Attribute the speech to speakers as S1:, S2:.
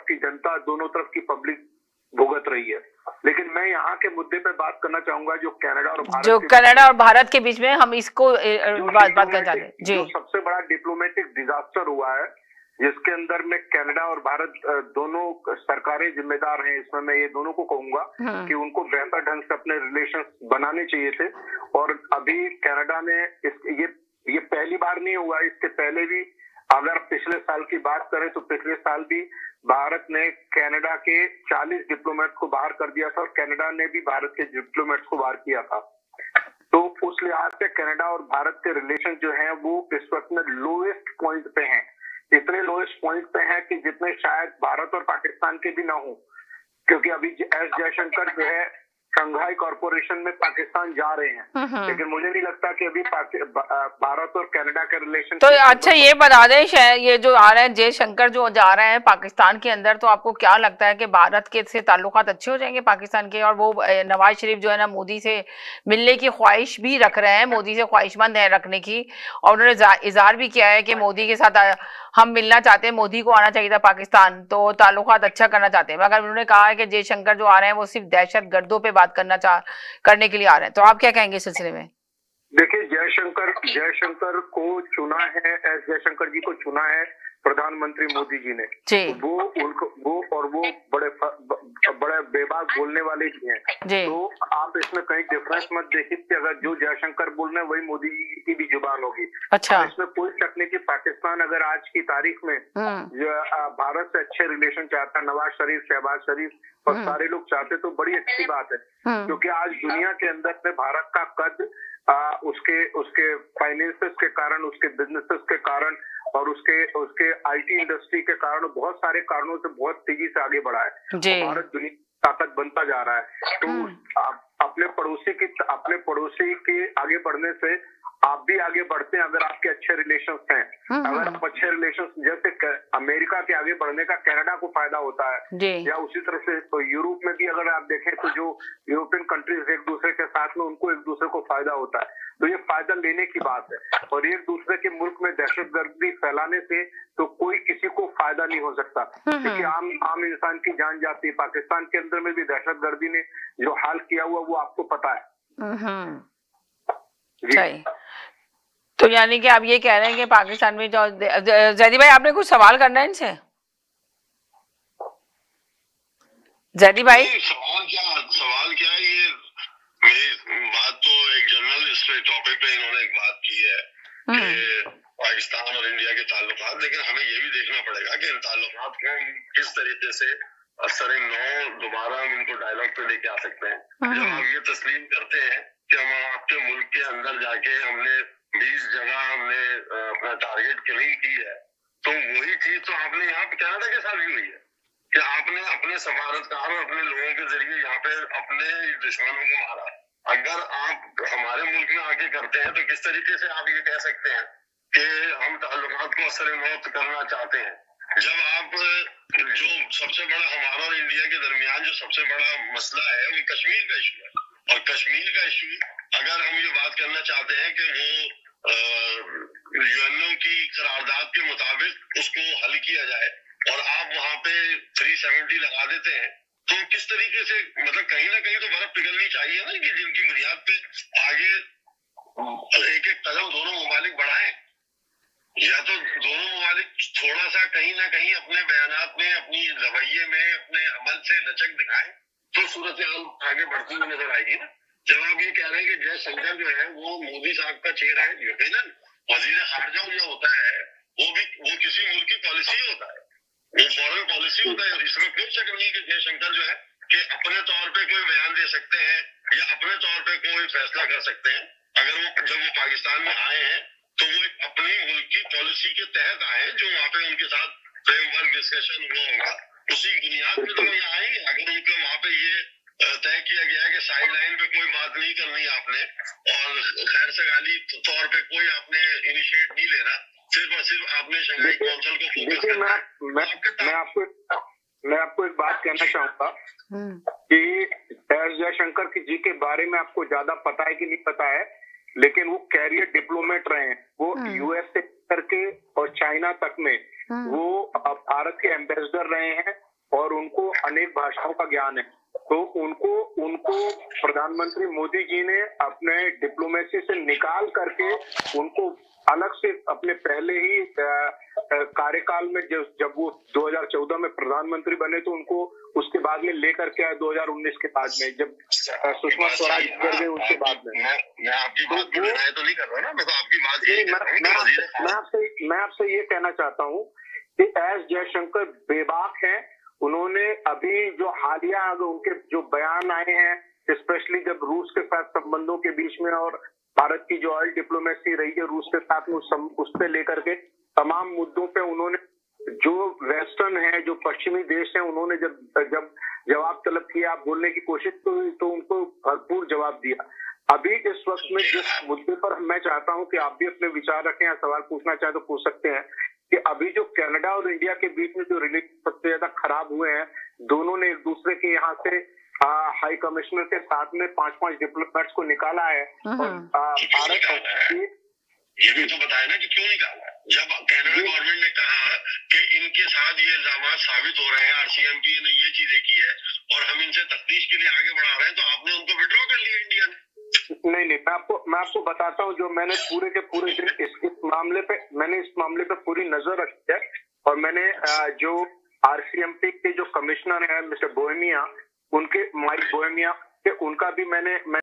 S1: की जनता, दोनों तरफ की पब्लिक भुगत रही है। लेकिन मैं यहाँ के मुद्दे पे बात करना चाहूंगा जो कनाडा और भारत
S2: के बीच में हम इसको बात करना चाहते हैं जी।
S1: जो सबसे बड़ा डिप्लोमेटिक डिजास्टर हुआ है, जिसके अंदर में कनाडा और भारत दोनों सरकारें जिम्मेदार हैं इसमें, मैं ये दोनों को कहूंगा कि उनको बेहतर ढंग से अपने रिलेशन बनाने चाहिए थे। और अभी कनाडा ने ये पहली बार नहीं हुआ, इसके पहले भी अगर पिछले साल की बात करें तो पिछले साल भी भारत ने कनाडा के 40 डिप्लोमेट को बाहर कर दिया था और कनाडा ने भी भारत के डिप्लोमेट्स को बाहर किया था। तो उस लिहाज से कनाडा और भारत के रिलेशन जो हैं वो इस वक्त में लोएस्ट पॉइंट पे हैं। इतने लोएस्ट पॉइंट पे हैं कि जितने शायद भारत और पाकिस्तान के भी ना हो, क्योंकि अभी एस जयशंकर जो है शंघाई कॉरपोरेशन में पाकिस्तान जा रहे हैं, लेकिन मुझे नहीं लगता कि अभी भारत और कनाडा का रिलेशन।
S2: तो अच्छा ये बता दें, ये जो आ रहे हैं जयशंकर जो जा रहे हैं पाकिस्तान के अंदर, तो आपको क्या लगता है कि भारत के से ताल्लुकात अच्छे हो जाएंगे पाकिस्तान के? और वो नवाज शरीफ जो है ना मोदी से मिलने की ख्वाहिश भी रख रहे हैं, मोदी से ख्वाहिशमंद है रखने की, और उन्होंने इजहार भी किया है कि मोदी के साथ हम मिलना चाहते हैं, मोदी को आना चाहिए था पाकिस्तान, तो ताल्लुकात अच्छा करना चाहते हैं। मगर उन्होंने कहा है कि जयशंकर जो आ रहे हैं वो सिर्फ दहशत गर्दों पे बात करने के लिए आ रहे हैं। तो आप क्या कहेंगे इस सिलसिले में?
S1: देखिए, जयशंकर को चुना है, एस जयशंकर जी को चुना है प्रधानमंत्री मोदी जी ने। वो बड़े बेबाक बोलने वाले भी हैं, तो आप इसमें कहीं डिफरेंस मत देखिए कि अगर जो जयशंकर बोल रहे हैं वही मोदी जी की भी जुबान होगी।
S2: अच्छा,
S1: इसमें कोई शक नहीं कि पाकिस्तान अगर आज की तारीख में भारत से अच्छे रिलेशन चाहता, नवाज शरीफ, शहबाज शरीफ और सारे लोग चाहते, तो बड़ी अच्छी बात है। क्योंकि आज दुनिया के अंदर में भारत का कद उसके फाइनेंसेस के कारण, उसके बिजनेसेस के कारण और उसके आईटी इंडस्ट्री के कारण, बहुत सारे कारणों से बहुत तेजी से आगे बढ़ा है। भारत दुनिया की ताकत बनता जा रहा है। तो अपने पड़ोसी के आगे बढ़ने से आप भी आगे बढ़ते हैं अगर आपके अच्छे रिलेशंस हैं। अगर आप अच्छे रिलेशंस, जैसे अमेरिका के आगे बढ़ने का कनाडा को फायदा होता है, या उसी तरह से तो यूरोप में भी अगर आप देखें तो जो यूरोपियन कंट्रीज एक दूसरे के साथ में, उनको एक दूसरे को फायदा होता है। तो ये फायदा लेने की बात है। और एक दूसरे के मुल्क में दहशतगर्दी फैलाने से तो कोई किसी को फायदा नहीं हो सकता, क्योंकि आम इंसान की जान जाती है। पाकिस्तान के अंदर में भी दहशतगर्दी ने जो हाल किया हुआ वो आपको पता है।
S2: जी। तो यानी कि आप ये कह रहे हैं कि पाकिस्तान में जो जैदी भाई, आपने कुछ सवाल करना है इनसे? जैदी भाई,
S3: सवाल क्या है, ये मेरी बात तो एक जनरल इस टॉपिक पे इन्होंने एक बात की है कि पाकिस्तान और इंडिया के ताल्लुकात, लेकिन हमें ये भी देखना पड़ेगा कि इन ताल्लुकात को किस तरीके से असर नौ दोबारा हम इनको डायलॉग पे लेके आ सकते हैं। जब हम ये तस्लीम करते हैं कि हम आपके मुल्क के अंदर जाके हमने 20 जगह हमने अपना टारगेट किलिंग की है, तो वही चीज तो आपने यहाँ पे कनाडा के साथ भी हुई है कि आपने अपने सफारतकार और अपने लोगों के जरिए यहाँ पे अपने दुश्मनों को मारा। अगर आप हमारे मुल्क में आके करते हैं तो किस तरीके से आप ये कह सकते हैं कि हम ताल्लुकात को असर मौत करना चाहते हैं, जब आप जो सबसे बड़ा हमारा और इंडिया के दरमियान जो सबसे बड़ा मसला है वो कश्मीर का इशू है। और कश्मीर का इशू अगर हम ये बात करना चाहते हैं कि वो यूएनओ की करारदाद के मुताबिक उसको हल किया जाए और आप वहां पे 370 लगा देते हैं, तो किस तरीके से, मतलब कहीं ना कहीं तो बर्फ पिघलनी चाहिए ना, कि जिनकी बुनियाद पे आगे एक एक कदम दोनों ममालिक बढ़ाएं, या तो दोनों ममालिक थोड़ा सा कहीं ना कहीं अपने बयानात में, अपनी रवैये में, अपने अमल से लचक दिखाएं, तो सूरत हाल आगे बढ़ती हुई नजर आएगी ना। जब आप ये कह रहे हैं कि जयशंकर जो है वो मोदी साहब का चेहरा है, यकीनन वजीर खारजा जो होता है वो किसी मुल्क की पॉलिसी होता है, वो फॉरेन पॉलिसी होता है। इसमें कोई शक नहीं कि जयशंकर जो है कि अपने तौर पे कोई बयान दे सकते हैं या अपने तौर पे कोई फैसला कर सकते हैं। अगर वो जब वो पाकिस्तान में आए हैं तो वो एक अपनी मुल्क की पॉलिसी के तहत आए, जो वहाँ पे उनके साथ फ्रेमवर्क डिस्कशन हुआ होगा, उसी बुनियाद पे तो वो यहाँ आएंगे। अगर उनको वहाँ पे ये तय किया गया है कि साइड लाइन पे कोई बात नहीं करनी है आपने, और खैर सगाली तौर पे कोई आपने इनिशिएट नहीं लेना, सिर्फ और सिर्फ आपने शंघाई काउंसिल को फोकस करना है।
S1: मैं आपको एक बात कहना चाहूंगा कि एस जयशंकर जी के बारे में आपको ज्यादा पता है कि नहीं पता है, लेकिन वो कैरियर डिप्लोमेट रहे हैं। वो यूएस से करके और चाइना तक में वो भारत के एम्बेसडर रहे हैं और उनको अनेक भाषाओं का ज्ञान है। तो उनको प्रधानमंत्री मोदी जी ने अपने डिप्लोमेसी से निकाल करके उनको अलग से अपने पहले ही कार्यकाल में जब वो 2014 में प्रधानमंत्री बने तो उनको उसके बाद में लेकर के आए 2019 के बाद में, जब सुषमा स्वराज कर गए उसके बाद में।
S3: मैं आपकी बात को डिनाई तो नहीं कर रहा ना, मैं तो आपकी बात यही कर रहा हूं।
S1: मैं आपसे ये कहना चाहता हूँ कि एस जयशंकर बेबाक हैं। उन्होंने अभी जो हालिया उनके जो बयान आए हैं, स्पेशली जब रूस के साथ संबंधों के बीच में और भारत की जो ऑयल डिप्लोमेसी रही है रूस के साथ में, उस पे लेकर के तमाम मुद्दों पे उन्होंने जो वेस्टर्न है, जो पश्चिमी देश है, उन्होंने जब जवाब तलब किया, आप बोलने की कोशिश तो उनको भरपूर जवाब दिया। अभी इस वक्त में जिस मुद्दे पर मैं चाहता हूं कि आप भी अपने विचार रखें या सवाल पूछना चाहें तो पूछ सकते हैं कि अभी जो कनाडा और इंडिया के बीच में जो रिलेशन सबसे ज्यादा खराब हुए हैं, दोनों ने एक दूसरे के यहाँ से हाई कमिश्नर के साथ में 5-5 डिप्लोमेट्स को निकाला है। और भारत
S3: ये भी तो बताया ना कि क्यों निकाला। जब कनाडा गवर्नमेंट ने कहा कि इनके साथ ये इल्जाम साबित हो रहे हैं, RCMP ने ये चीजें की है और हम इनसे तफ्तीश के लिए आगे बढ़ा रहे हैं, तो आपने उनको विड्रॉ कर लिया इंडिया ने।
S1: नहीं, मैं आपको बताता हूँ, जो मैंने पूरे के पूरे दिन इस मामले पे पूरी नजर रखी है। और मैंने जो RCMP के जो कमिश्नर है मिस्टर बोहेमिया, माइक बोहेमिया, उनका भी मैंने